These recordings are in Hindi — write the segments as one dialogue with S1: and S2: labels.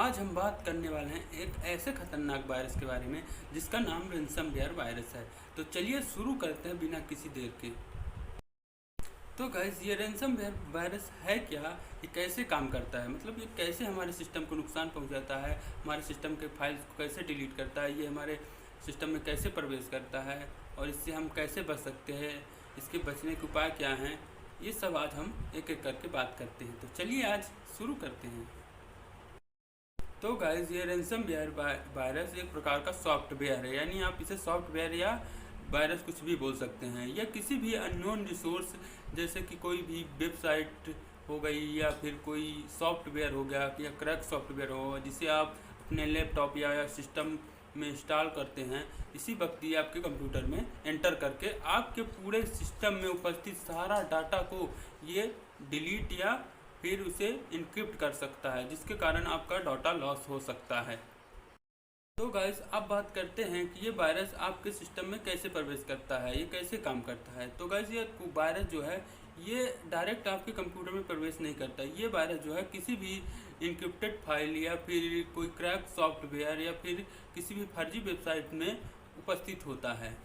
S1: आज हम बात करने वाले हैं एक ऐसे खतरनाक वायरस के बारे में जिसका नाम रैनसमवेयर वायरस है। तो चलिए शुरू करते हैं बिना किसी देर के। तो गाइस, ये रैनसमवेयर वायरस है क्या, ये कैसे काम करता है, मतलब ये कैसे हमारे सिस्टम को नुकसान पहुंचाता है, हमारे सिस्टम के फाइल्स को कैसे डिलीट करता है, ये हमारे सिस्टम में कैसे प्रवेश करता है और इससे हम कैसे बच सकते हैं, इसके बचने के उपाय क्या हैं, ये सब आज हम एक एक करके बात करते हैं। तो चलिए आज शुरू करते हैं। तो गाइस, ये रैनसमवेयर वायरस एक प्रकार का सॉफ्टवेयर है, यानी आप इसे सॉफ्टवेयर या वायरस कुछ भी बोल सकते हैं। यह किसी भी अननोन रिसोर्स जैसे कि कोई भी वेबसाइट हो गई या फिर कोई सॉफ्टवेयर हो गया या क्रैक सॉफ्टवेयर हो जिसे आप अपने लैपटॉप या सिस्टम में इंस्टॉल करते हैं, इसी वक्त ये आपके कंप्यूटर में एंटर करके आपके पूरे सिस्टम में उपस्थित सारा डाटा को ये डिलीट या फिर उसे इनक्रिप्ट कर सकता है, जिसके कारण आपका डाटा लॉस हो सकता है। तो गाइस, अब बात करते हैं कि ये वायरस आपके सिस्टम में कैसे प्रवेश करता है, ये कैसे काम करता है। तो गाइस, ये वायरस जो है ये डायरेक्ट आपके कंप्यूटर में प्रवेश नहीं करता। ये वायरस जो है किसी भी इनक्रिप्टेड फाइल या फिर कोई क्रैक सॉफ्टवेयर या फिर किसी भी फर्जी वेबसाइट में उपस्थित होता है।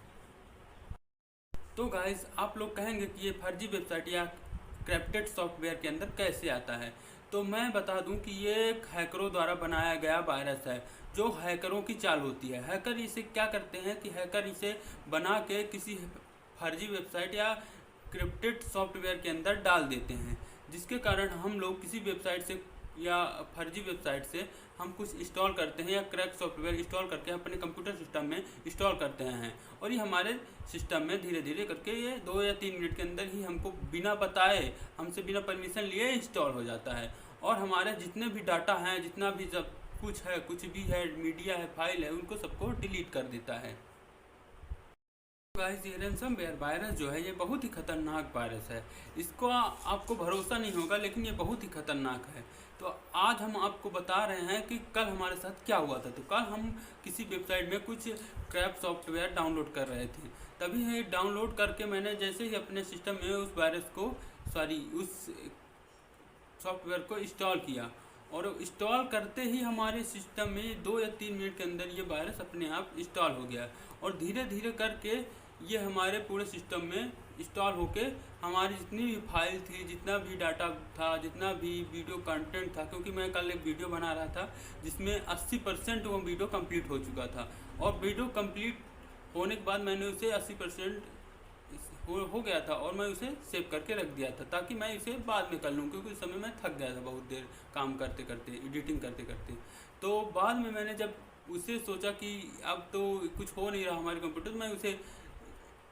S1: तो गाइस, आप लोग कहेंगे कि ये फर्जी वेबसाइट या क्रिप्टेड सॉफ्टवेयर के अंदर कैसे आता है। तो मैं बता दूं कि ये एक हैकरों द्वारा बनाया गया वायरस है, जो हैकरों की चाल होती है। हैकर इसे क्या करते हैं कि हैकर इसे बना के किसी फर्जी वेबसाइट या क्रिप्टेड सॉफ्टवेयर के अंदर डाल देते हैं, जिसके कारण हम लोग किसी वेबसाइट से या फर्जी वेबसाइट से हम कुछ इंस्टॉल करते हैं या क्रैक सॉफ्टवेयर इंस्टॉल करके अपने कंप्यूटर सिस्टम में इंस्टॉल करते हैं, और ये हमारे सिस्टम में धीरे धीरे करके ये 2 या 3 मिनट के अंदर ही हमको बिना बताए, हमसे बिना परमिशन लिए इंस्टॉल हो जाता है, और हमारे जितने भी डाटा हैं, जितना भी जब कुछ है, कुछ भी है, मीडिया है, फाइल है, उनको सबको डिलीट कर देता है। गाइस, ये रैनसमवेयर वायरस जो है ये बहुत ही खतरनाक वायरस है। इसको आपको भरोसा नहीं होगा, लेकिन ये बहुत ही खतरनाक है। तो आज हम आपको बता रहे हैं कि कल हमारे साथ क्या हुआ था। तो कल हम किसी वेबसाइट में कुछ क्रैक सॉफ्टवेयर डाउनलोड कर रहे थे, तभी ये डाउनलोड करके मैंने जैसे ही अपने सिस्टम में उस वायरस को उस सॉफ्टवेयर को इंस्टॉल किया, और इंस्टॉल करते ही हमारे सिस्टम में 2 या 3 मिनट के अंदर ये वायरस अपने आप इंस्टॉल हो गया, और धीरे धीरे करके ये हमारे पूरे सिस्टम में इंस्टॉल होके हमारी जितनी भी फाइल थी, जितना भी डाटा था, जितना भी वीडियो कंटेंट था, क्योंकि मैं कल एक वीडियो बना रहा था जिसमें 80% वो वीडियो कंप्लीट हो चुका था, और वीडियो कंप्लीट होने के बाद मैंने उसे 80% हो गया था और मैं उसे सेव करके रख दिया था, ताकि मैं इसे बाद में कर लूँ, क्योंकि उस समय मैं थक गया था बहुत देर काम करते करते, एडिटिंग करते करते। तो बाद में मैंने जब उसे सोचा कि अब तो कुछ हो नहीं रहा हमारे कंप्यूटर, मैं उसे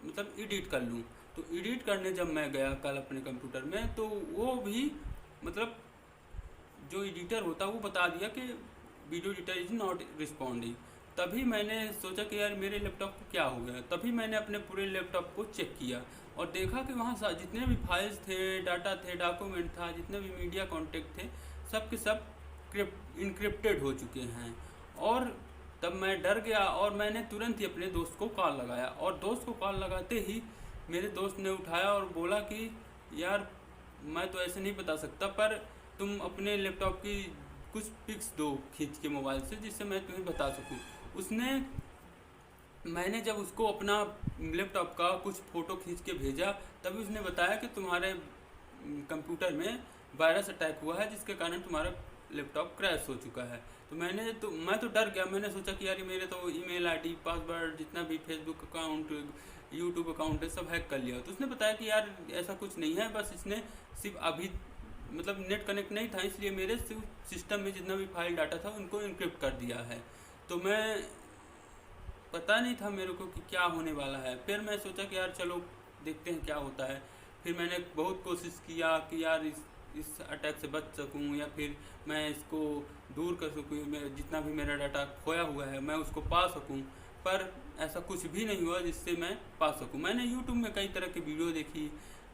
S1: मतलब एडिट कर लूँ। तो एडिट करने जब मैं गया कल अपने कंप्यूटर में, तो वो भी मतलब जो एडिटर होता है वो बता दिया कि video editor is not responding. तभी मैंने सोचा कि यार मेरे लैपटॉप को क्या हो गया। तभी मैंने अपने पूरे लैपटॉप को चेक किया और देखा कि वहाँ जितने भी फाइल्स थे, डाटा थे, डॉक्यूमेंट था, जितने भी मीडिया कॉन्टेक्ट थे, सब के सब इनक्रिप्टेड हो चुके हैं। और तब मैं डर गया और मैंने तुरंत ही अपने दोस्त को कॉल लगाया, और दोस्त को कॉल लगाते ही मेरे दोस्त ने उठाया और बोला कि यार मैं तो ऐसे नहीं बता सकता, पर तुम अपने लैपटॉप की कुछ पिक्स दो खींच के मोबाइल से, जिससे मैं तुम्हें बता सकूं। मैंने जब उसको अपना लैपटॉप का कुछ फ़ोटो खींच के भेजा, तभी उसने बताया कि तुम्हारे कंप्यूटर में वायरस अटैक हुआ है, जिसके कारण तुम्हारा लैपटॉप क्रैश हो चुका है। तो मैं तो डर गया। मैंने सोचा कि यार मेरे तो ईमेल आईडी, पासवर्ड, जितना भी फेसबुक अकाउंट, यूट्यूब अकाउंट है, सब हैक कर लिया। तो उसने बताया कि यार ऐसा कुछ नहीं है, बस इसने सिर्फ अभी मतलब नेट कनेक्ट नहीं था, इसलिए मेरे सिस्टम में जितना भी फाइल डाटा था उनको इनक्रिप्ट कर दिया है। तो मैं पता नहीं था मेरे को कि क्या होने वाला है। फिर मैं सोचा कि यार चलो देखते हैं क्या होता है। फिर मैंने बहुत कोशिश किया कि यार इस अटैक से बच सकूं, या फिर मैं इसको दूर कर सकूं, मैं जितना भी मेरा डाटा खोया हुआ है मैं उसको पा सकूं। पर ऐसा कुछ भी नहीं हुआ जिससे मैं पा सकूं। मैंने यूट्यूब में कई तरह की वीडियो देखी,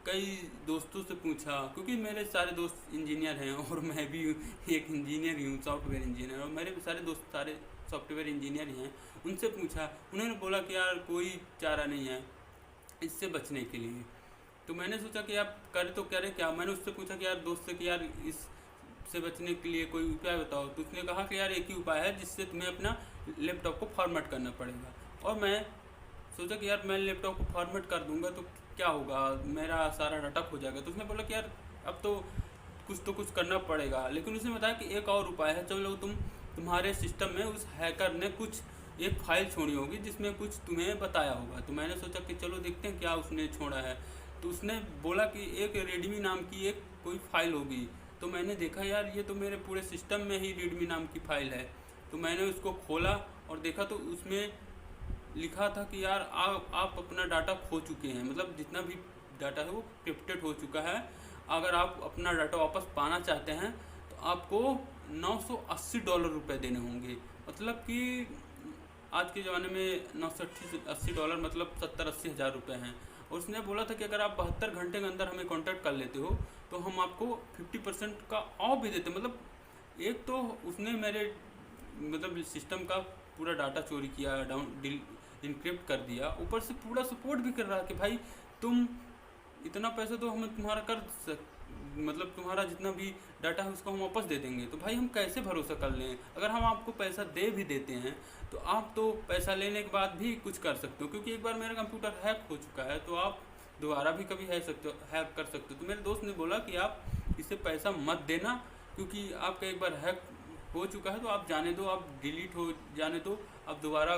S1: कई दोस्तों से पूछा, क्योंकि मेरे सारे दोस्त इंजीनियर हैं और मैं भी एक इंजीनियर ही हूँ, सॉफ्टवेयर इंजीनियर, और मेरे सारे दोस्त सारे सॉफ्टवेयर इंजीनियर ही हैं। उनसे पूछा, उन्होंने बोला कि यार कोई चारा नहीं है इससे बचने के लिए। तो मैंने सोचा कि आप कर तो करें क्या। मैंने उससे पूछा कि यार दोस्त से कि यार इस से बचने के लिए कोई उपाय बताओ। तो उसने कहा कि यार एक ही उपाय है जिससे तुम्हें अपना लैपटॉप को फॉर्मेट करना पड़ेगा। और मैं सोचा कि यार मैं लैपटॉप को फॉर्मेट कर दूंगा तो क्या होगा, मेरा सारा डाटा खो जाएगा। तो उसने बोला कि यार अब तो कुछ करना पड़ेगा। लेकिन उसने बताया कि एक और उपाय है, चलो तुम्हारे सिस्टम में उस हैकर ने कुछ एक फाइल छोड़ी होगी जिसमें कुछ तुम्हें बताया होगा। तो मैंने सोचा कि चलो देखते हैं क्या उसने छोड़ा है। तो उसने बोला कि एक रेडमी नाम की एक कोई फाइल होगी। तो मैंने देखा यार ये तो मेरे पूरे सिस्टम में ही रेडमी नाम की फाइल है। तो मैंने उसको खोला और देखा तो उसमें लिखा था कि यार आप अपना डाटा खो चुके हैं, मतलब जितना भी डाटा है वो क्रिप्टेड हो चुका है। अगर आप अपना डाटा वापस पाना चाहते हैं तो आपको $980 देने होंगे। मतलब कि आज के ज़माने में $980 मतलब 70-80 हज़ार रुपये हैं। और उसने बोला था कि अगर आप 72 घंटे के अंदर हमें कांटेक्ट कर लेते हो तो हम आपको 50% का ऑफ भी देते। मतलब एक तो उसने मेरे मतलब सिस्टम का पूरा डाटा चोरी किया, इनक्रिप्ट कर दिया, ऊपर से पूरा सपोर्ट भी कर रहा है कि भाई तुम इतना पैसा तो हमें तुम्हारा मतलब तुम्हारा जितना भी डाटा है उसको हम वापस दे देंगे। तो भाई हम कैसे भरोसा कर लें? अगर हम आपको पैसा दे भी देते हैं तो आप तो पैसा लेने के बाद भी कुछ कर सकते हो, क्योंकि एक बार मेरा कंप्यूटर हैक हो चुका है तो आप दोबारा भी कभी हैक कर सकते हो। तो मेरे दोस्त ने बोला कि आप इसे पैसा मत देना, क्योंकि आपका एक बार हैक हो चुका है तो आप जाने दो, आप डिलीट हो जाने दो, आप दोबारा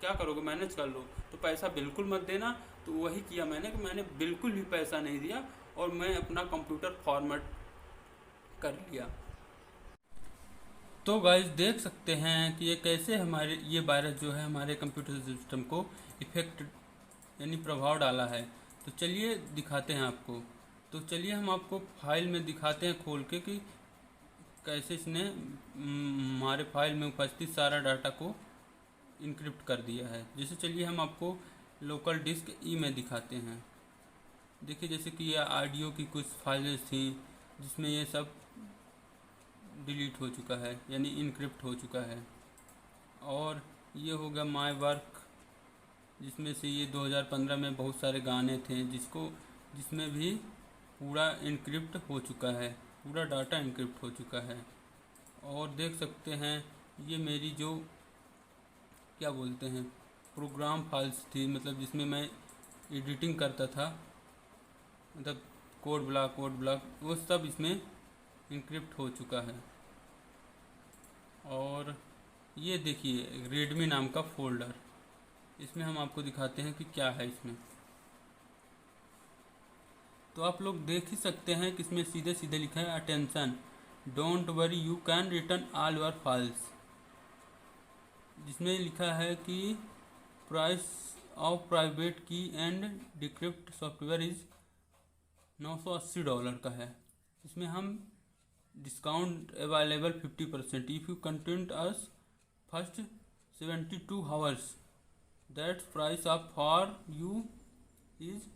S1: क्या करोगे, मैनेज कर लो। तो पैसा बिल्कुल मत देना। तो वही किया मैंने कि मैंने बिल्कुल भी पैसा नहीं दिया और मैं अपना कंप्यूटर फॉर्मेट कर लिया। तो गाइस देख सकते हैं कि ये कैसे ये वायरस जो है हमारे कंप्यूटर सिस्टम को इफेक्ट यानी प्रभाव डाला है। तो चलिए दिखाते हैं आपको। तो चलिए हम आपको फाइल में दिखाते हैं खोल के कि कैसे इसने हमारे फाइल में उपस्थित सारा डाटा को इनक्रिप्ट कर दिया है। जैसे चलिए हम आपको लोकल डिस्क ई में दिखाते हैं। देखिए जैसे कि ये ऑडियो की कुछ फाइल्स थी जिसमें ये सब डिलीट हो चुका है यानी इनक्रिप्ट हो चुका है। और ये हो गया माय वर्क, जिसमें से ये 2015 में बहुत सारे गाने थे जिसमें भी पूरा इनक्रिप्ट हो चुका है, पूरा डाटा इनक्रिप्ट हो चुका है। और देख सकते हैं ये मेरी जो क्या बोलते हैं प्रोग्राम फाइल्स थी, मतलब जिसमें मैं एडिटिंग करता था, मतलब कोड ब्लॉक वो सब इसमें इनक्रिप्ट हो चुका है। और ये देखिए रेडमी नाम का फोल्डर, इसमें हम आपको दिखाते हैं कि क्या है इसमें। तो आप लोग देख ही सकते हैं कि इसमें सीधे सीधे लिखा है attention don't worry you can return all your files, जिसमें लिखा है कि प्राइस ऑफ प्राइवेट की एंड डिक्रिप्ट सॉफ्टवेयर इज $980 का है। इसमें हम discount available 50%, if you content us first 72 hours that price of for you is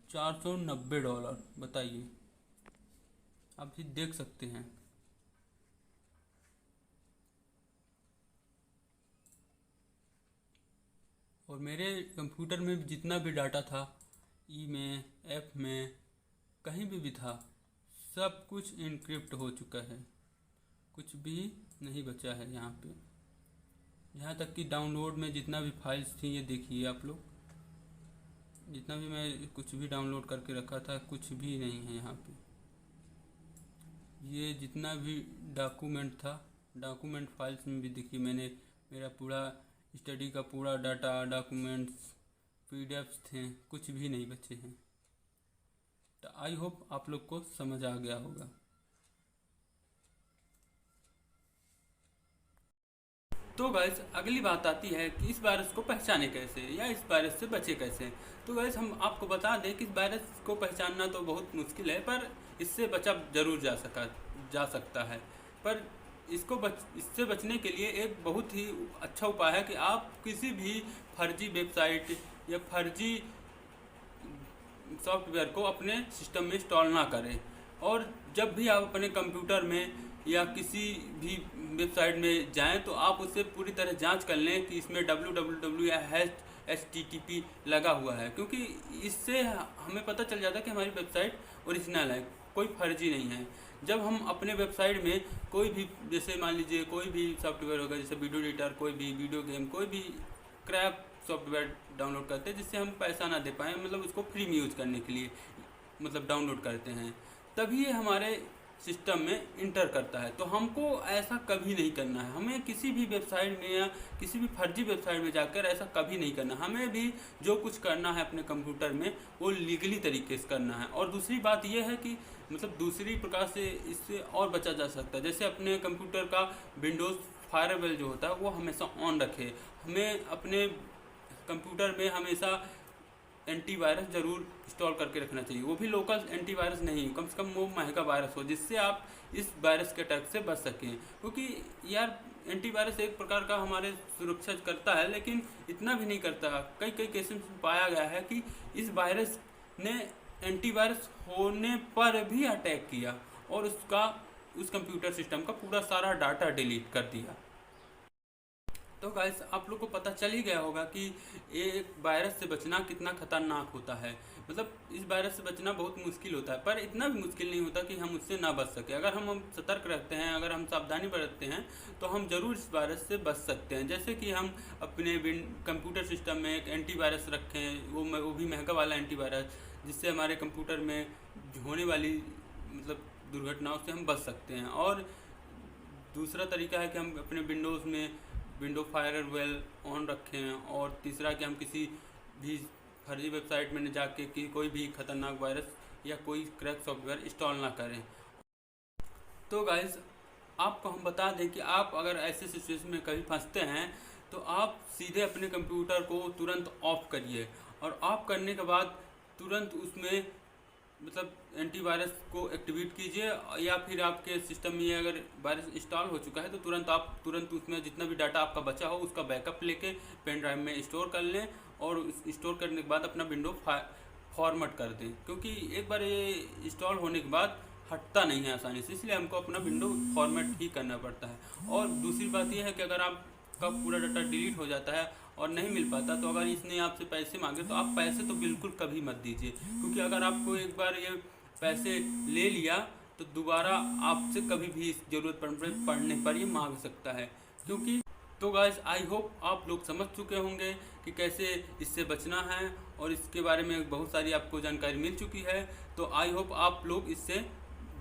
S1: $490। बताइए, आप भी देख सकते हैं। और मेरे कंप्यूटर में जितना भी डाटा था, ई में, एफ में, कहीं भी था, सब कुछ इनक्रिप्ट हो चुका है, कुछ भी नहीं बचा है यहाँ पे। यहाँ तक कि डाउनलोड में जितना भी फाइल्स थी, ये देखिए आप लोग, जितना भी मैं कुछ भी डाउनलोड करके रखा था कुछ भी नहीं है यहाँ पे। ये जितना भी डॉक्यूमेंट था, डॉक्यूमेंट फाइल्स में भी देखिए मैंने मेरा पूरा स्टडी का पूरा डाटा, डॉक्यूमेंट्स, पीडीएफ्स थे, कुछ भी नहीं बचे हैं। तो आई होप आप लोग को समझ आ गया होगा। तो गाइस अगली बात आती है कि इस वायरस को पहचाने कैसे या इस वायरस से बचे कैसे। तो गाइस हम आपको बता दें कि इस वायरस को पहचानना तो बहुत मुश्किल है, पर इससे बचा जरूर जा सकता है। पर इससे बचने के लिए एक बहुत ही अच्छा उपाय है कि आप किसी भी फर्जी वेबसाइट या फर्जी सॉफ्टवेयर को अपने सिस्टम में इंस्टॉल ना करें। और जब भी आप अपने कंप्यूटर में या किसी भी वेबसाइट में जाएं तो आप उससे पूरी तरह जांच कर लें कि इसमें www या HTTP लगा हुआ है, क्योंकि इससे हमें पता चल जाता है कि हमारी वेबसाइट ओरिजिनल है, कोई फर्जी नहीं है। जब हम अपने वेबसाइट में कोई भी, जैसे मान लीजिए कोई भी सॉफ्टवेयर होगा, जैसे वीडियो एडिटर, कोई भी वीडियो गेम, कोई भी क्रैक सॉफ्टवेयर डाउनलोड करते हैं जिससे हम पैसा ना दे पाएँ, मतलब उसको फ्री में यूज़ करने के लिए मतलब डाउनलोड करते हैं, तभी ये हमारे सिस्टम में इंटर करता है। तो हमको ऐसा कभी नहीं करना है, हमें किसी भी वेबसाइट में या किसी भी फर्जी वेबसाइट में जाकर ऐसा कभी नहीं करना। हमें भी जो कुछ करना है अपने कंप्यूटर में वो लीगली तरीके से करना है। और दूसरी बात यह है कि मतलब दूसरी प्रकार से इससे और बचा जा सकता है, जैसे अपने कंप्यूटर का विंडोज़ फायरवॉल जो होता है वो हमेशा ऑन रखे। हमें अपने कंप्यूटर में हमेशा एंटीवायरस ज़रूर इंस्टॉल करके रखना चाहिए, वो भी लोकल एंटीवायरस नहीं, कम से कम वो महंगा वायरस हो जिससे आप इस वायरस के अटैक से बच सकें। क्योंकि यार एंटीवायरस एक प्रकार का हमारे सुरक्षा करता है, लेकिन इतना भी नहीं करता। कई केसेस में पाया गया है कि इस वायरस ने एंटीवायरस होने पर भी अटैक किया और उस कंप्यूटर सिस्टम का पूरा सारा डाटा डिलीट कर दिया। तो गाइस आप लोग को पता चल ही गया होगा कि एक वायरस से बचना कितना खतरनाक होता है। मतलब इस वायरस से बचना बहुत मुश्किल होता है, पर इतना भी मुश्किल नहीं होता कि हम उससे ना बच सके। अगर हम सतर्क रहते हैं, अगर हम सावधानी बरतते हैं तो हम ज़रूर इस वायरस से बच सकते हैं। जैसे कि हम अपने कंप्यूटर सिस्टम में एक एंटीवायरस रखें, वो भी महंगा वाला एंटीवायरस, जिससे हमारे कंप्यूटर में होने वाली मतलब दुर्घटनाओं से हम बच सकते हैं। और दूसरा तरीका है कि हम अपने विंडोज़ में विंडो फायरवॉल ऑन रखें। और तीसरा कि हम किसी भी फर्जी वेबसाइट में न जाके कि कोई भी खतरनाक वायरस या कोई क्रैक सॉफ्टवेयर इंस्टॉल ना करें। तो गाइस आपको हम बता दें कि आप अगर ऐसे सिचुएशन में कभी फंसते हैं तो आप सीधे अपने कंप्यूटर को तुरंत ऑफ करिए, और ऑफ करने के बाद तुरंत उसमें मतलब एंटीवायरस को एक्टिवेट कीजिए, या फिर आपके सिस्टम में अगर वायरस इंस्टॉल हो चुका है तो तुरंत उसमें जितना भी डाटा आपका बचा हो उसका बैकअप लेके पेन ड्राइव में स्टोर कर लें, और स्टोर करने के बाद अपना विंडो फॉर्मेट कर दें। क्योंकि एक बार ये इंस्टॉल होने के बाद हटता नहीं है आसानी से, इसलिए हमको अपना विंडो फॉर्मेट ही करना पड़ता है। और दूसरी बात यह है कि अगर आपका पूरा डाटा डिलीट हो जाता है और नहीं मिल पाता, तो अगर इसने आपसे पैसे मांगे तो आप पैसे तो बिल्कुल कभी मत दीजिए। क्योंकि अगर आपको एक बार ये पैसे ले लिया तो दोबारा आपसे कभी भी इस ज़रूरत पड़ने पर ये मांग सकता है। क्योंकि तो गाइस आई होप आप लोग समझ चुके होंगे कि कैसे इससे बचना है, और इसके बारे में बहुत सारी आपको जानकारी मिल चुकी है। तो आई होप आप लोग इससे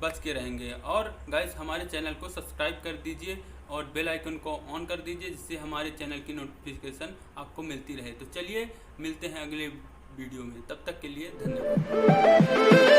S1: बच के रहेंगे। और गाइस हमारे चैनल को सब्सक्राइब कर दीजिए और बेल आइकन को ऑन कर दीजिए, जिससे हमारे चैनल की नोटिफिकेशन आपको मिलती रहे। तो चलिए मिलते हैं अगले वीडियो में, तब तक के लिए धन्यवाद।